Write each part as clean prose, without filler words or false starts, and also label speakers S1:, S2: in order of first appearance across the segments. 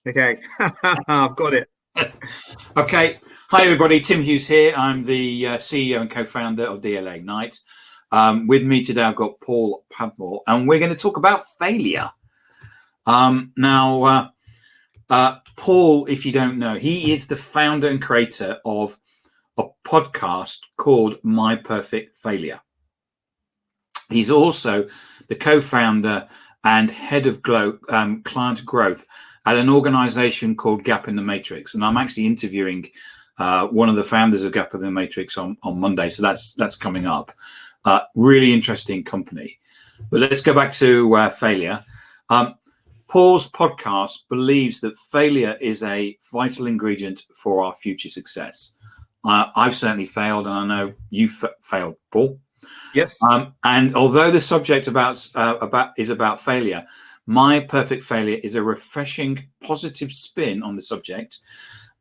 S1: Okay, I've got it.
S2: Okay. Hi, everybody. Tim Hughes here. I'm the CEO and co-founder of DLA Ignite. With me today, I've got Paul Padmore, and we're going to talk about failure. Paul, if you don't know, he is the founder and creator of a podcast called My Perfect Failure. He's also the co-founder and head of client growth at an organization called Gap in the Matrix. And I'm actually interviewing one of the founders of Gap in the Matrix on Monday. So that's coming up. Really interesting company. But let's go back to failure. Paul's podcast believes that failure is a vital ingredient for our future success. I've certainly failed, and I know you've failed, Paul.
S1: Yes.
S2: And although the subject is about failure, My Perfect Failure is a refreshing, positive spin on the subject.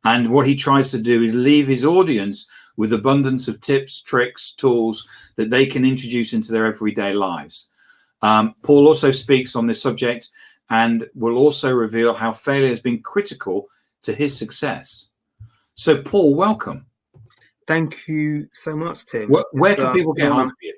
S2: And what he tries to do is leave his audience with abundance of tips, tricks, tools that they can introduce into their everyday lives. Paul also speaks on this subject and will also reveal how failure has been critical to his success. So, Paul, welcome.
S1: Thank you so much, Tim.
S2: Where can people get hold of you?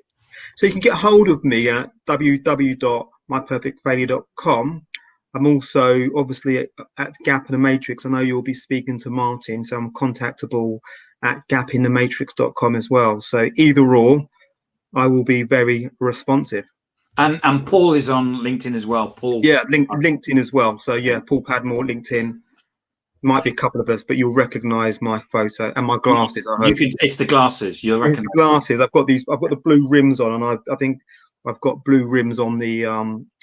S1: So you can get hold of me at www.myperfectfailure.com. I'm also obviously at Gap in the Matrix. I know you'll be speaking to Martin, so I'm contactable at gapinthematrix.com as well. So either or, I will be very responsive.
S2: And Paul is on LinkedIn as well. Paul.
S1: Yeah, LinkedIn as well. So yeah, Paul Padmore, LinkedIn. Might be a couple of us, but you'll recognise my photo and my glasses. I hope
S2: it's the glasses. You'll recognise
S1: the glasses. I've got the blue rims on, and I think I've got blue rims on the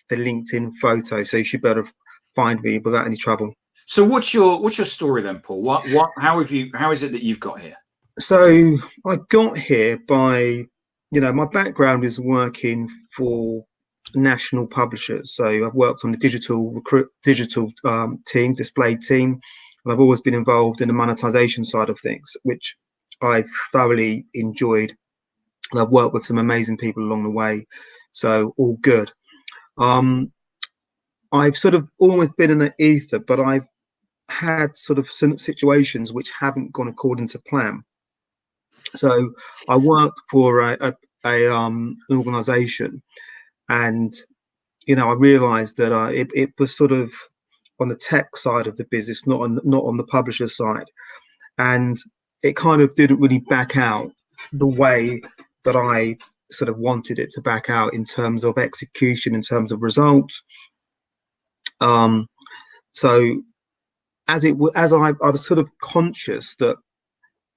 S1: LinkedIn photo, so you should be able to find me without any trouble.
S2: So what's your story then, Paul? How is it that you've got here?
S1: So I got here by, my background is working for national publishers. So I've worked on the digital team, display team. And I've always been involved in the monetization side of things, which I've thoroughly enjoyed. And I've worked with some amazing people along the way. So all good. I've sort of always been in the ether, but I've had sort of some situations which haven't gone according to plan. So I worked for an organization, and I realized that it was sort of on the tech side of the business, not on the publisher side, and it kind of didn't really back out the way that I sort of wanted it to back out in terms of execution, in terms of results. So as I was sort of conscious that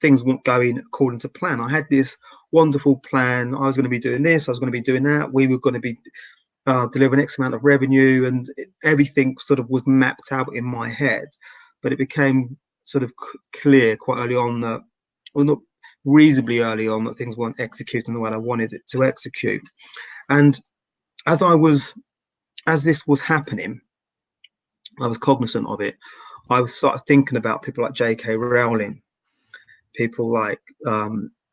S1: things weren't going according to plan. I had this wonderful plan. I was going to be doing this. I was going to be doing that. We were going to be delivering X amount of revenue, and everything sort of was mapped out in my head. But it became sort of clear quite early on that, well, not reasonably early on, that things weren't executing the way I wanted it to execute. And as this was happening, I was cognizant of it. I was started thinking about people like J.K. Rowling, people like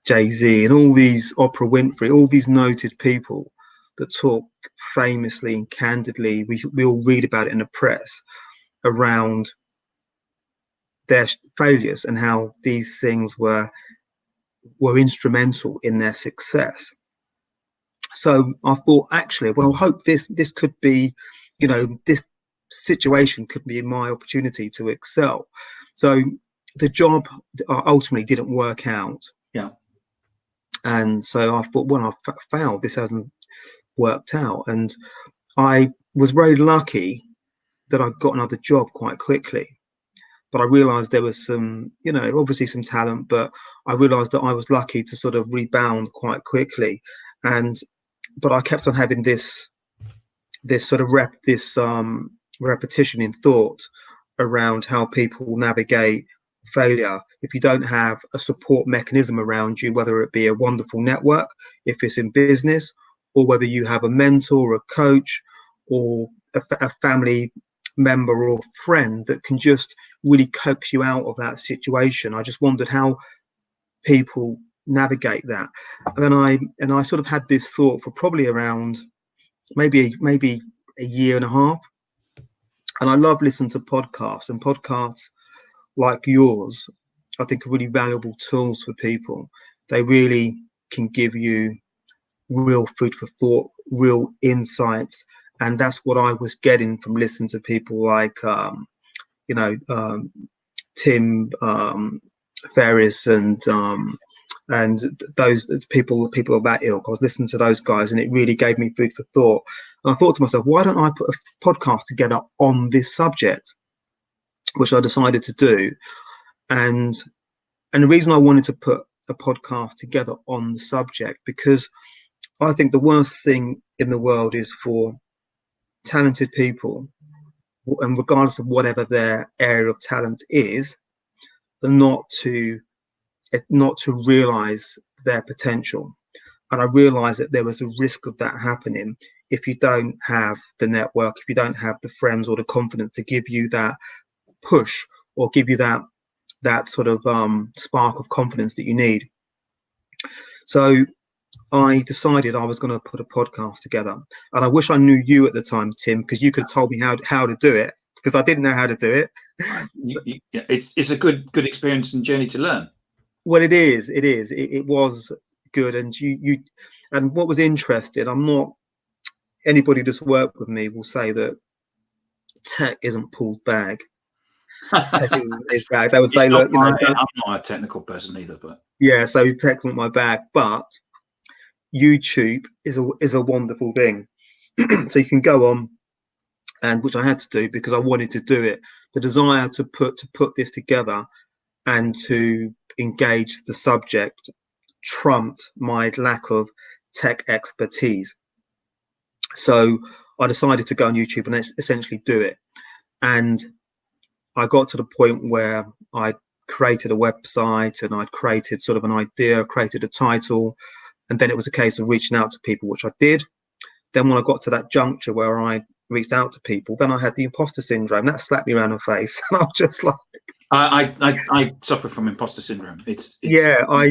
S1: Jay-Z, and all these, Oprah Winfrey, all these noted people that talk famously and candidly. We all read about it in the press around their failures and how these things were instrumental in their success. So I thought, actually, well, I hope this could be, this situation could be my opportunity to excel. So the job ultimately didn't work out.
S2: Yeah.
S1: And so I thought, well, I failed. This hasn't worked out. And I was very lucky that I got another job quite quickly. But I realized there was some, obviously some talent, but I realized that I was lucky to sort of rebound quite quickly. But I kept on having this sort of repetition in thought around how people navigate failure. If you don't have a support mechanism around you, whether it be a wonderful network, if it's in business, or whether you have a mentor or a coach or a family member or friend that can just really coax you out of that situation. I just wondered how people navigate that. And I sort of had this thought for probably around maybe a year and a half. And I love listening to podcasts, and podcasts like yours, I think, are really valuable tools for people. They really can give you real food for thought, real insights. And that's what I was getting from listening to people like, you know, Tim Ferriss and those people of that ilk. I was listening to those guys, and it really gave me food for thought. And I thought to myself, why don't I put a podcast together on this subject, which I decided to do. And the reason I wanted to put a podcast together on the subject, because I think the worst thing in the world is for talented people, and regardless of whatever their area of talent is, not to realize their potential. And I realized that there was a risk of that happening if you don't have the network, if you don't have the friends or the confidence to give you that push, or give you that sort of spark of confidence that you need. So I decided I was going to put a podcast together. And I wish I knew you at the time, Tim, because you could have told me how to do it, because I didn't know how to do it.
S2: So, it's a good experience and journey to learn.
S1: Well, it is. It was good. And and what was interesting, I'm not, anybody that's worked with me will say that tech isn't Paul's bag. Tech isn't his bag. They would say, look,
S2: I'm not a technical person either, but
S1: yeah, so tech's not my bag, but YouTube is a wonderful thing. So you can go on, and which I had to do because I wanted to do it. The desire to put this together and to engage the subject trumped my lack of tech expertise. So I decided to go on YouTube and essentially do it. And I got to the point where I created a website, and I'd created sort of an idea, created a title, and then it was a case of reaching out to people, which I did. Then when I got to that juncture where I reached out to people, then I had the imposter syndrome. That slapped me around the face. And I was just like,
S2: I suffer from imposter syndrome. It's
S1: yeah, I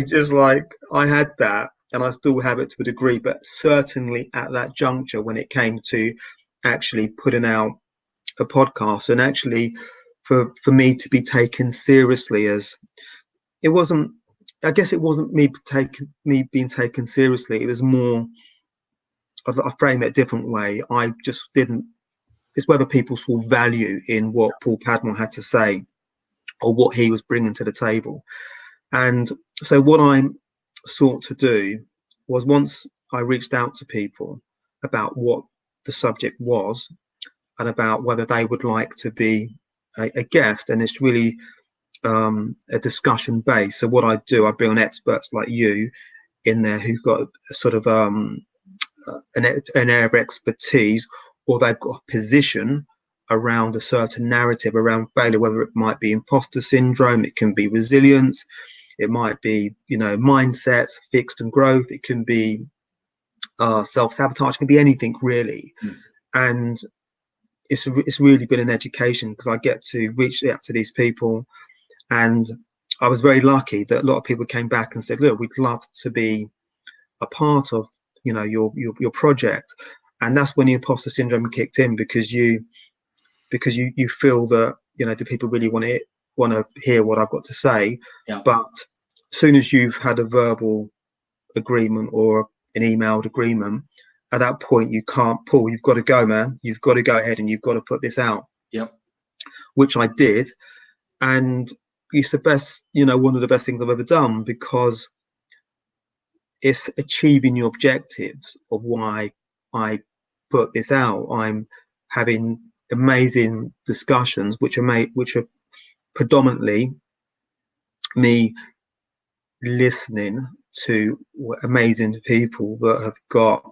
S1: had that, and I still have it to a degree, but certainly at that juncture when it came to actually putting out a podcast, and actually for me to be taken seriously, as it wasn't, I guess it wasn't me being taken seriously. It was more, I frame it a different way. I just didn't, it's whether people saw value in what Paul Padmore had to say, or what he was bringing to the table. And so what I sought to do was, once I reached out to people about what the subject was, and about whether they would like to be a guest, and it's really a discussion base. So what I do, I bring on experts like you in there who've got a sort of an area of expertise, or they've got a position around a certain narrative around failure, whether it might be imposter syndrome, it can be resilience, it might be, mindset, fixed and growth, it can be self-sabotage, it can be anything really. And it's really been an education, because I get to reach out to these people. And I was very lucky that a lot of people came back and said, look, we'd love to be a part of your project. And that's when the imposter syndrome kicked in, because you feel that, do people really want to hear what I've got to say?
S2: Yeah.
S1: But as soon as you've had a verbal agreement or an emailed agreement, at that point you can't pull. You've got to go, man. You've got to go ahead and you've got to put this out.
S2: Yep.
S1: Which I did, and it's the best, one of the best things I've ever done, because it's achieving your objectives of why I put this out. I'm having amazing discussions, which are predominantly me listening to amazing people that have got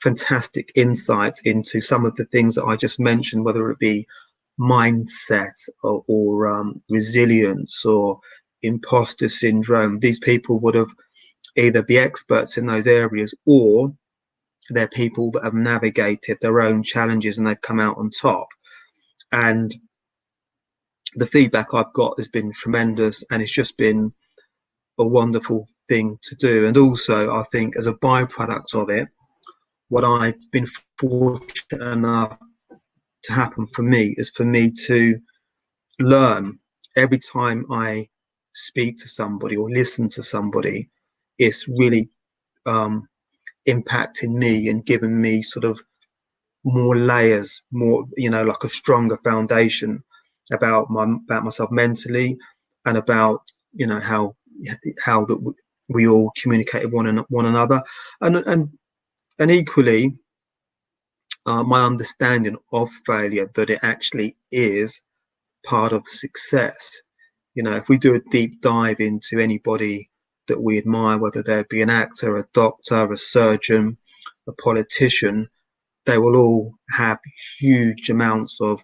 S1: fantastic insights into some of the things that I just mentioned, whether it be mindset or resilience or imposter syndrome. These people would have either be experts in those areas, or they're people that have navigated their own challenges and they've come out on top. And the feedback I've got has been tremendous, and it's just been a wonderful thing to do. And also, I think as a byproduct of it, what I've been fortunate enough to happen for me is for me to learn every time I speak to somebody or listen to somebody. It's really impacting me and giving me sort of more layers, more, like a stronger foundation about myself mentally, and about, how that we all communicate with one another, and equally, my understanding of failure, that it actually is part of success. If we do a deep dive into anybody that we admire, whether they be an actor, a doctor, a surgeon, a politician, they will all have huge amounts of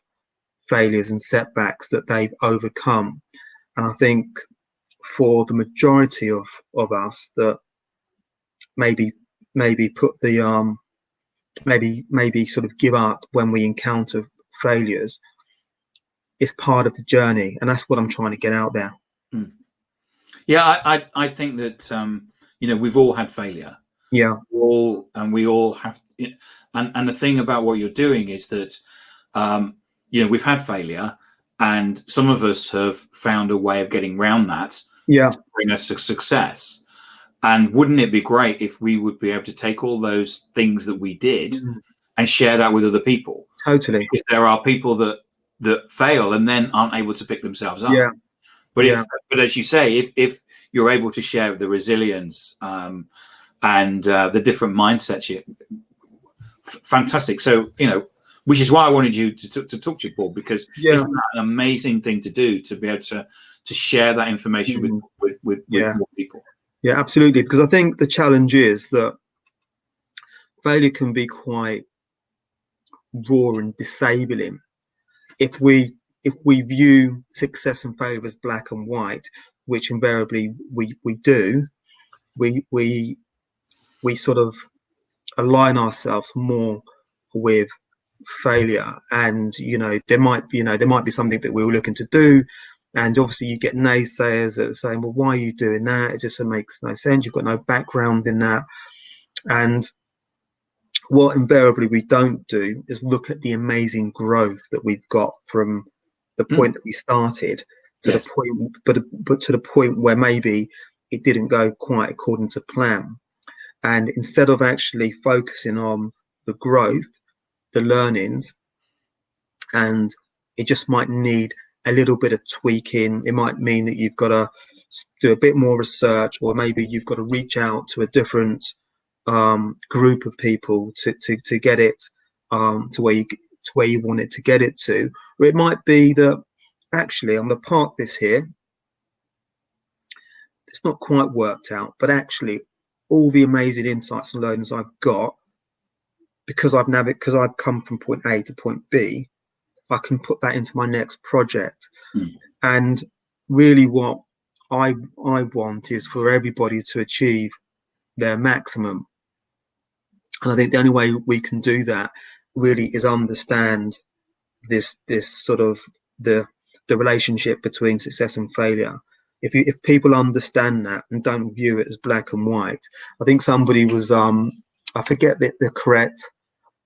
S1: failures and setbacks that they've overcome. And I think for the majority of us that maybe put the maybe sort of give up when we encounter failures, it's part of the journey, and that's what I'm trying to get out there.
S2: Yeah, I think that we've all had failure.
S1: Yeah,
S2: we all have, and the thing about what you're doing is that we've had failure, and some of us have found a way of getting around that.
S1: Yeah,
S2: to bring us a success. And wouldn't it be great if we would be able to take all those things that we did and share that with other people?
S1: Totally.
S2: Because there are people that fail and then aren't able to pick themselves up.
S1: Yeah.
S2: But as you say, if you're able to share the resilience and the different mindsets, fantastic. So which is why I wanted you to talk to you, Paul, because isn't that an amazing thing to do, to be able to share that information with more people?
S1: Yeah, absolutely. Because I think the challenge is that failure can be quite raw and disabling. If we view success and failure as black and white, which invariably we do, we sort of align ourselves more with failure. And there might be something that we were looking to do, and obviously you get naysayers that are saying, well, why are you doing that? It just makes no sense. You've got no background in that. And what invariably we don't do is look at the amazing growth that we've got from the point that we started to the point, but to the point where maybe it didn't go quite according to plan. And instead of actually focusing on the growth, the learnings, and it just might need a little bit of tweaking. It might mean that you've got to do a bit more research, or maybe you've got to reach out to a different group of people to get it to where you want it to get it to. Or it might be that actually I'm going to park this here. It's not quite worked out, but actually all the amazing insights and learnings I've got, because I've come from point A to point B, I can put that into my next project. And really what I want is for everybody to achieve their maximum. And I think the only way we can do that really is understand this sort of the relationship between success and failure. If people understand that and don't view it as black and white, I think somebody was I forget the correct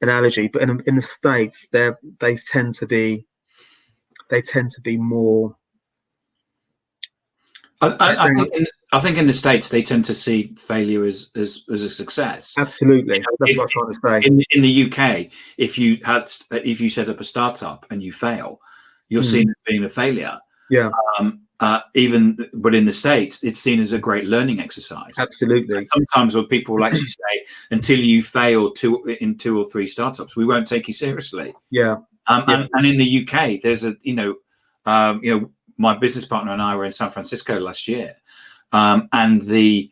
S1: analogy, but in the States they tend to be more.
S2: I think in the States they tend to see failure as a success.
S1: Absolutely, that's what I'm trying to say.
S2: In the UK, if you set up a startup and you fail, you're seen as being a failure.
S1: Yeah.
S2: But in the States, it's seen as a great learning exercise.
S1: Absolutely.
S2: And sometimes when people actually say, until you fail in 2 or 3 startups, we won't take you seriously.
S1: Yeah.
S2: And in the UK, there's my business partner and I were in San Francisco last year, and the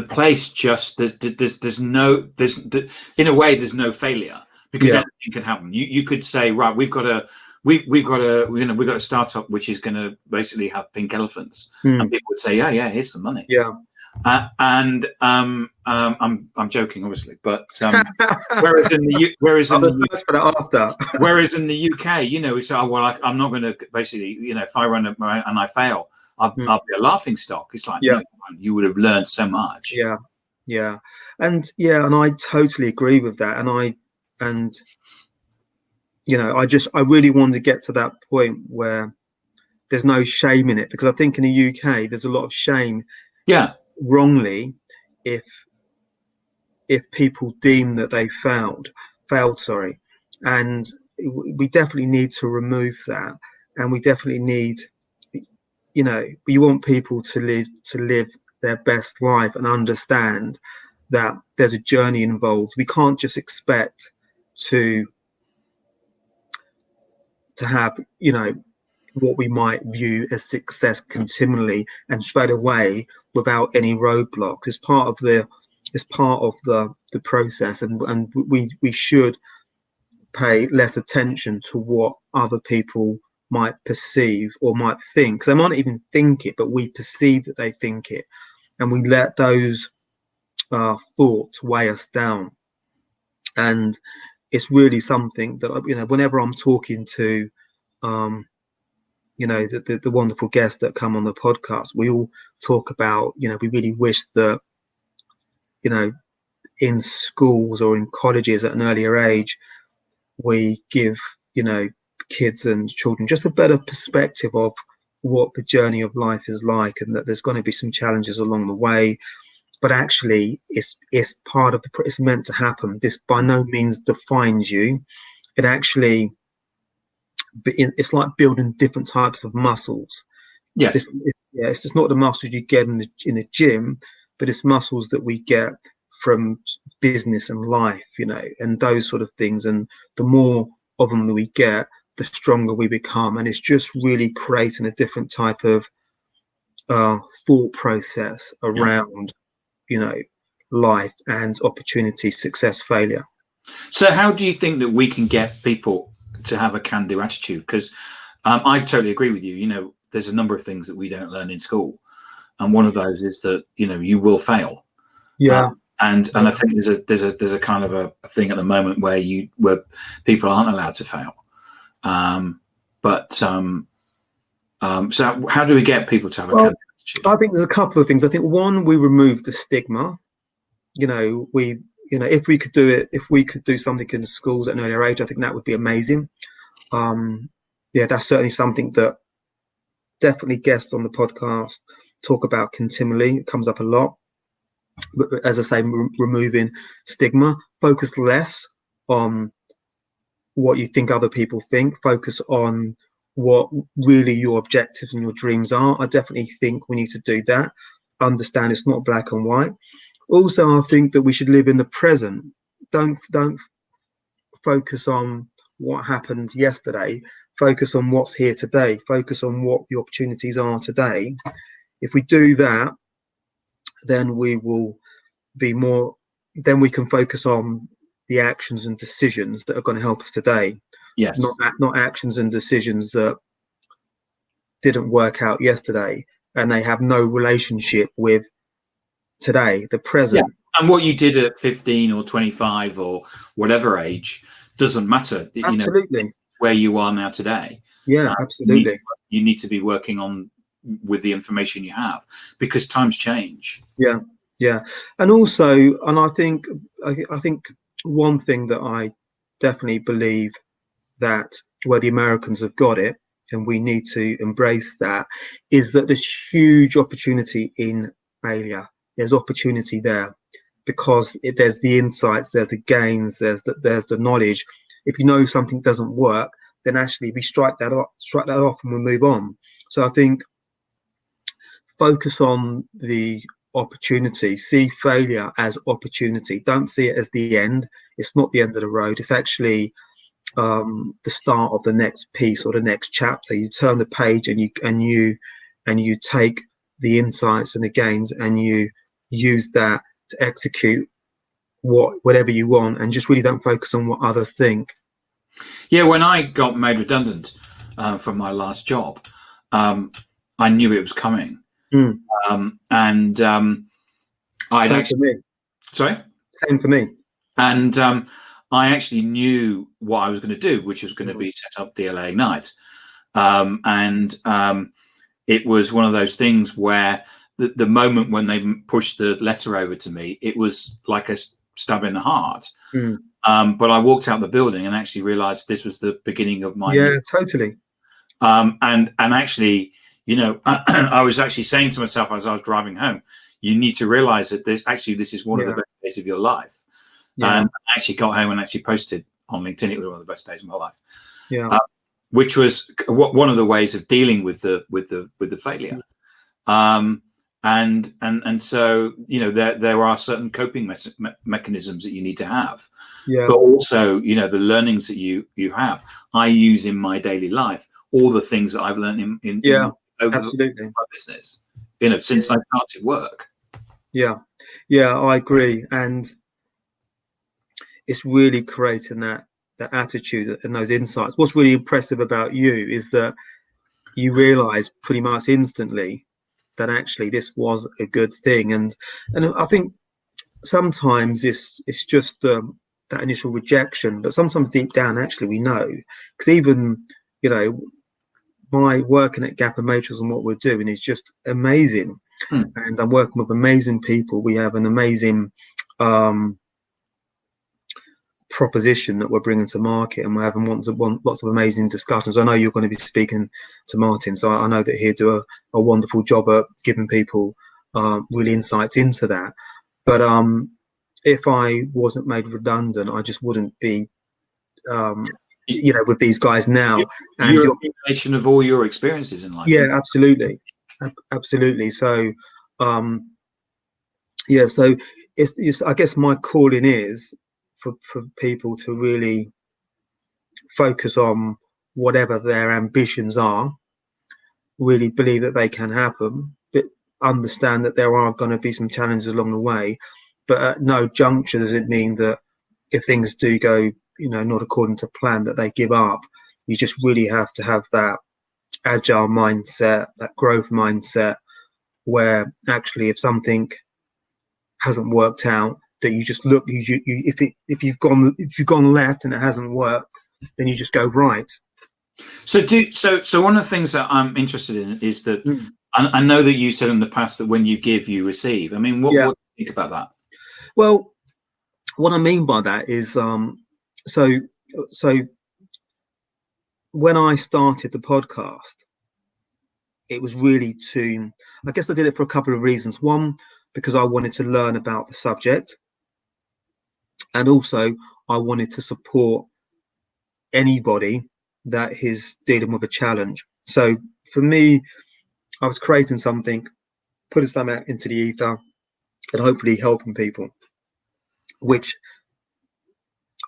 S2: place just there's in a way there's no failure, because anything can happen. You could say, right, we've got a startup which is going to basically have pink elephants, and people would say, yeah, here's some money.
S1: Yeah.
S2: And I'm joking, obviously, but whereas in the UK, it's I'm not going to basically, if I run and I fail, I'll be a laughing stock. It's like, no, you would have learned so much.
S1: And I totally agree with that. And I really want to get to that point where there's no shame in it, because I think in the UK there's a lot of shame,
S2: Yeah.
S1: wrongly, if people deem that they failed, sorry. And we definitely need to remove that, and we definitely need, we want people to live their best life and understand that there's a journey involved. We can't just expect to have, what we might view as success continually and straight away without any roadblocks. It's part of the process, and we should pay less attention to what other people might perceive or might think, because they might not even think it, but we perceive that they think it, and we let those thoughts weigh us down. And it's really something that, whenever I'm talking to the wonderful guests that come on the podcast, we all talk about, we really wish that, in schools or in colleges at an earlier age, we give, kids and children just a better perspective of what the journey of life is like, and that there's going to be some challenges along the way, but actually it's part of it's meant to happen. This by no means defines you. It actually, it's like building different types of muscles.
S2: Yes.
S1: It's just not the muscles you get in the gym, but it's muscles that we get from business and life, and those sort of things. And the more of them that we get, the stronger we become. And it's just really creating a different type of thought process around, life and opportunity, success, failure.
S2: So how do you think that we can get people to have a can-do attitude? Because I totally agree with you. There's a number of things that we don't learn in school, and one of those is that you will fail.
S1: Yeah.
S2: And I think there's a kind of a thing at the moment where people aren't allowed to fail. So how do we get people to have a can-do attitude?
S1: I think there's a couple of things. I think one, we remove the stigma. If we could do it, if we could do something in the schools at an earlier age, I think that would be amazing. That's certainly something that definitely guests on the podcast talk about continually. It comes up a lot. But as I say, removing stigma, focus less on what you think other people think, focus on what really your objectives and your dreams are. I definitely think we need to do that. Understand it's not black and white. Also, I think that we should live in the present. Don't focus on what happened yesterday. Focus on what's here today. Focus on what the opportunities are today. If we do that, then we will be more, then we can focus on the actions and decisions that are going to help us today.
S2: Yes.
S1: Not actions and decisions that didn't work out yesterday and they have no relationship with today, the present.
S2: Yeah. And what you did at 15 or 25 or whatever age doesn't matter.
S1: Absolutely.
S2: Where you are now today.
S1: Yeah, absolutely.
S2: You need to be working on with the information you have, because times change.
S1: Yeah. And also, and I think one thing that I definitely believe that where the Americans have got it, and we need to embrace that, is that there's huge opportunity in failure. There's opportunity there because there's the insights, there's the gains, there's the knowledge. If you know something doesn't work, then actually we strike that off and we move on. So I think focus on the opportunity, see failure as opportunity. Don't see it as the end. It's not the end of the road. It's actually the start of the next piece or the next chapter. You turn the page and you take the insights and the gains and you use that to execute whatever you want, and just really don't focus on what others think.
S2: Yeah, when I got made redundant from my last job, I knew it was coming. And I'd
S1: Same
S2: actually,
S1: for me.
S2: Sorry?
S1: Same for me.
S2: And I actually knew what I was going to do, which was going to be set up the LA night. And it was one of those things where the moment when they pushed the letter over to me, it was like a stab in the heart. But I walked out the building and actually realized this was the beginning of my
S1: Yeah, totally.
S2: and actually, you know, I was actually saying to myself as I was driving home, you need to realize that this is one of the best days of your life.
S1: Yeah.
S2: And I actually got home and actually posted on LinkedIn. It was one of the best days of my life.
S1: Yeah.
S2: Which was one of the ways of dealing with the failure. And so, you know, there are certain coping mechanisms that you need to have, but also, you know, the learnings that you have, I use in my daily life, all the things that I've learned in over
S1: absolutely.
S2: my business, you know, since I started work.
S1: Yeah, I agree, and it's really creating that attitude and those insights. What's really impressive about you is that you realize pretty much instantly that actually this was a good thing, and I think sometimes it's just that initial rejection, but sometimes deep down actually we know, because even, you know, my working at Gap and Matrix and what we're doing is just amazing. And I'm working with amazing people. We have an amazing proposition that we're bringing to market, and we're having lots of amazing discussions. I know you're going to be speaking to Martin, so I know that he'll do a wonderful job at giving people really insights into that. But if I wasn't made redundant, I just wouldn't be you know, with these guys now. And
S2: you're a combination of all your experiences in life.
S1: Yeah, absolutely. So so it's I guess my calling is for people to really focus on whatever their ambitions are, really believe that they can happen, but understand that there are going to be some challenges along the way. But at no juncture does it mean that if things do go, you know, not according to plan, that they give up. You just really have to have that agile mindset, that growth mindset, where actually if something hasn't worked out, that you just look, if you've gone left and it hasn't worked, then you just go right.
S2: So one of the things that I'm interested in is that I know that you said in the past that when you give, you receive. I mean, what do you think about that?
S1: Well, what I mean by that is, so when I started the podcast, it was really I guess I did it for a couple of reasons. One, because I wanted to learn about the subject, and also I wanted to support anybody that is dealing with a challenge. So for me, I was creating something, putting something out into the ether, and hopefully helping people, which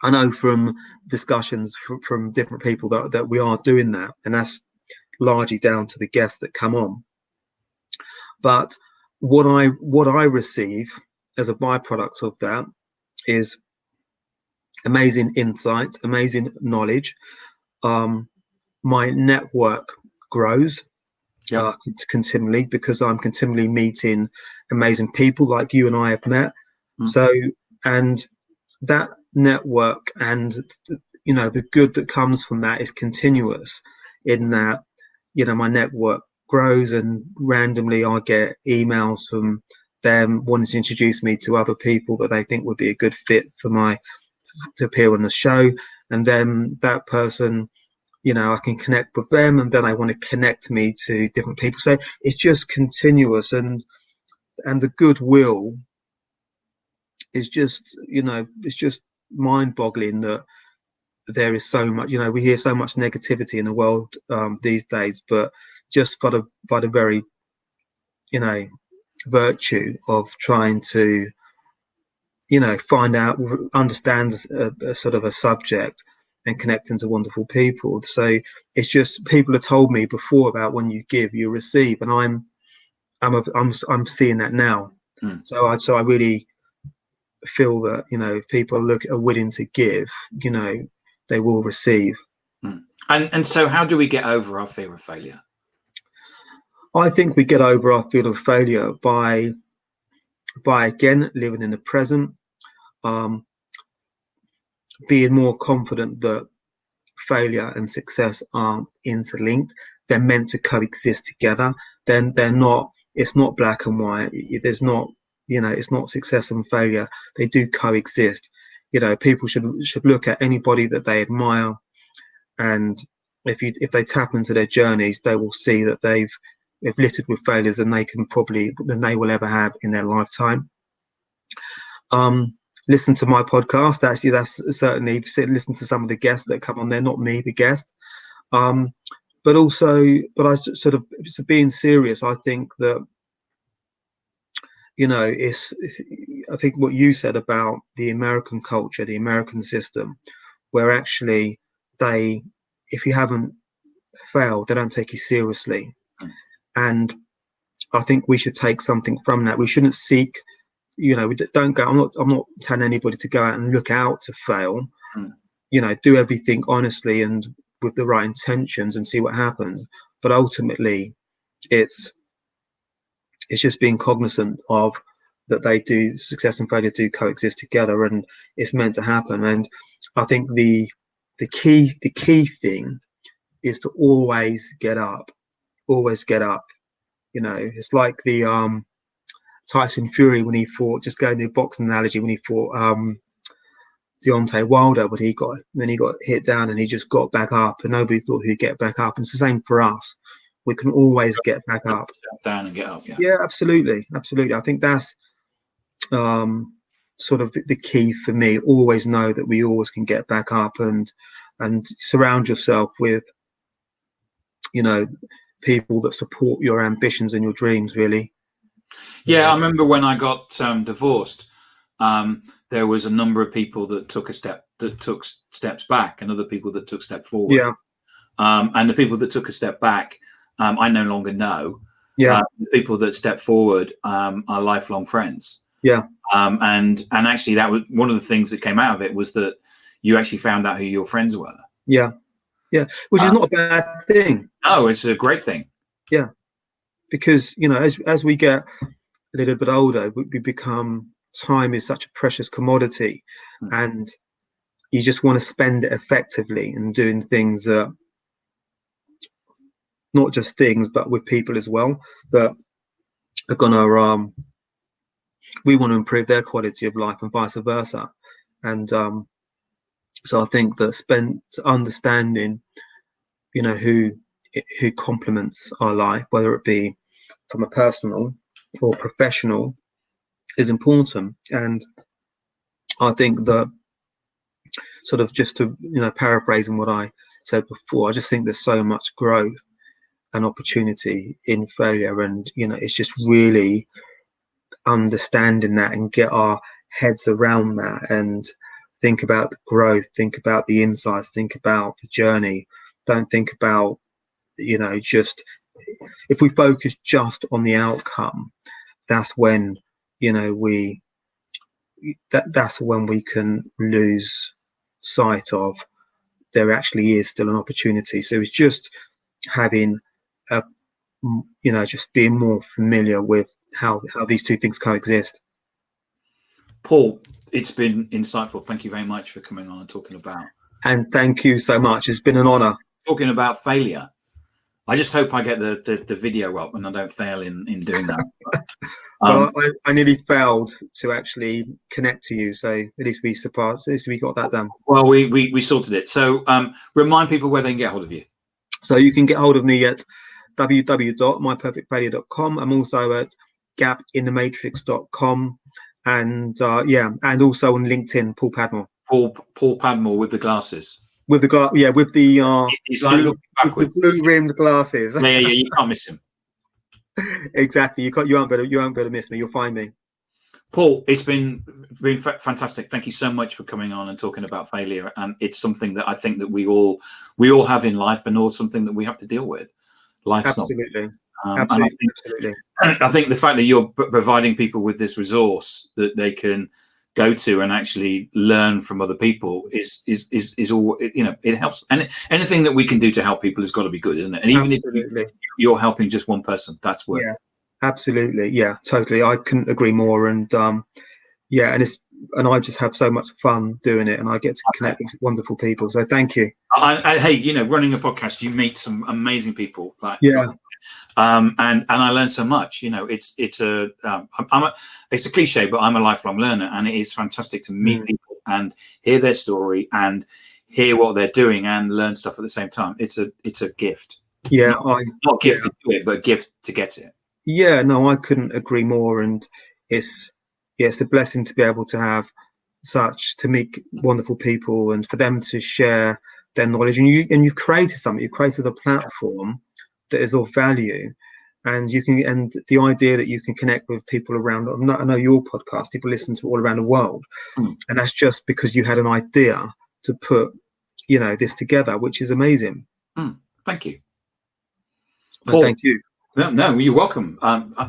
S1: I know from discussions from different people that we are doing that, and that's largely down to the guests that come on. But what I receive as a byproduct of that is amazing insights, amazing knowledge. My network grows continually, because I'm continually meeting amazing people like you and I have met. So, and that network and, you know, the good that comes from that is continuous, in that, you know, my network grows, and randomly I get emails from them wanting to introduce me to other people that they think would be a good fit for to appear on the show. And then that person, you know, I can connect with them, and then they want to connect me to different people. So it's just continuous, and the goodwill is just, you know, it's just mind-boggling that there is so much, you know, we hear so much negativity in the world these days, but just by the very, you know, virtue of trying to, you know, find out, understand a sort of a subject, and connecting to wonderful people. So it's just, people have told me before about when you give, you receive, and I'm seeing that now. So I really feel that, you know, if people are willing to give, you know, they will receive.
S2: And so how do we get over our fear of failure?
S1: I think we get over our fear of failure by again living in the present, being more confident that failure and success aren't interlinked. They're meant to coexist together. Then they're not. It's not black and white. There's not, you know, it's not success and failure. They do coexist. people should look at anybody that they admire, and if they tap into their journeys, they will see that they've littered with failures than they will ever have in their lifetime. Listen to my podcast. That's certainly listen to some of the guests that come on there, not me, the guest. But I sort of, being serious, I think that, I think what you said about the American culture, the American system, where actually if you haven't failed, they don't take you seriously. And I think we should take something from that. We shouldn't seek, we don't go, I'm not telling anybody to go out and look out to fail. Do everything honestly and with the right intentions and see what happens. But ultimately, it's just being cognizant of that success and failure do coexist together, and it's meant to happen. And I think the key thing is to always get up. It's like the Tyson Fury when he fought, just going to the boxing analogy, when he fought Deontay Wilder, but he got hit down and he just got back up, and nobody thought he'd get back up. And it's the same for us. We can always get back up.
S2: Down and get up.
S1: Yeah, absolutely. I think that's sort of the key for me. Always know that we always can get back up, and surround yourself with, people that support your ambitions and your dreams, really.
S2: Yeah, I remember when I got divorced, there was a number of people that took steps back, and other people that took steps forward.
S1: Yeah.
S2: And the people that took a step back, I no longer know.
S1: Yeah.
S2: The people that stepped forward are lifelong friends.
S1: Yeah.
S2: And actually, that was one of the things that came out of it, was that you actually found out who your friends were.
S1: Yeah. Yeah. Which is not a bad thing.
S2: No, it's a great thing.
S1: Yeah. Because, as we get a little bit older, we become, time is such a precious commodity, and you just want to spend it effectively and doing things that, not just things, but with people as well, that are gonna we want to improve their quality of life and vice versa. And so I think that understanding, who complements our life, whether it be from a personal or professional, is important. And I think that, sort of just to, paraphrasing what I said before, I just think there's so much growth and opportunity in failure. And, it's just really understanding that and get our heads around that and think about the growth, think about the insights, think about the journey. Don't think about, just, if we focus just on the outcome, that's when, that's when we can lose sight of there actually is still an opportunity. So it's just having just being more familiar with how these two things coexist.
S2: Paul, it's been insightful. Thank you very much for coming on and talking about.
S1: And thank you so much. It's been an honor.
S2: Talking about failure. I just hope I get the video up and I don't fail in doing that.
S1: Well, I nearly failed to actually connect to you, so at least we got that done.
S2: Well, we sorted it. So remind people where they can get hold of you.
S1: So you can get hold of me at www.myperfectfailure.com. I'm also at gapinthematrix.com, and and also on LinkedIn, Paul Padmore.
S2: Paul Padmore with the glasses.
S1: With the with the
S2: he's like looking backwards.
S1: With the blue rimmed glasses.
S2: Yeah, you can't miss him.
S1: Exactly. You aren't going to miss me. You'll find me.
S2: Paul, it's been fantastic. Thank you so much for coming on and talking about failure. And it's something that I think that we all have in life, and all something that we have to deal with. Life's
S1: absolutely.
S2: Absolutely. I think the fact that you're providing people with this resource that they can go to and actually learn from other people is all, it helps. And anything that we can do to help people has got to be good, isn't it? And even if you're helping just one person, that's worth it.
S1: Absolutely. Yeah, totally. I couldn't agree more. And and I just have so much fun doing it, and I get to connect with wonderful people. So thank you.
S2: Hey, running a podcast, you meet some amazing people. And I learned so much. It's a cliche, but I'm a lifelong learner, and it is fantastic to meet people and hear their story and hear what they're doing and learn stuff at the same time. It's a gift.
S1: Yeah,
S2: Not gift to do it, but a gift to get it.
S1: Yeah, no, I couldn't agree more. And it's a blessing to be able to have to meet wonderful people and for them to share their knowledge. And you've created something. You've created a platform that is of value, and the idea that you can connect with people around. I know your podcast, people listen to all around the world, and that's just because you had an idea to put, this together, which is amazing.
S2: Thank you.
S1: Paul, thank you.
S2: No, you're welcome.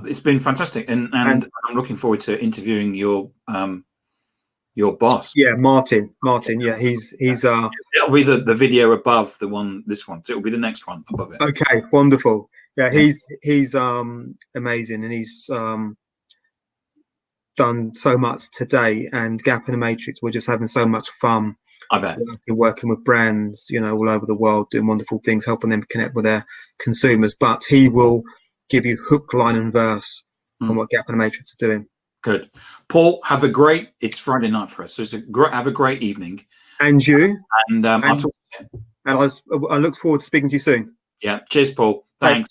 S2: It's been fantastic, and I'm looking forward to interviewing your boss.
S1: Yeah, Martin. Yeah, he's it'll
S2: be the video above this one. So it'll be the next one above it.
S1: Okay, wonderful. Yeah, he's amazing, and he's done so much today. And Gap in the Matrix, we're just having so much fun.
S2: I bet.
S1: Working with brands, all over the world, doing wonderful things, helping them connect with their consumers. But he will give you hook, line, and verse on what Gap in the Matrix is doing.
S2: Good. Paul, it's Friday night for us, so have a great evening.
S1: And you.
S2: And I'll talk to you.
S1: And I look forward to speaking to you soon.
S2: Yeah. Cheers, Paul. Thanks.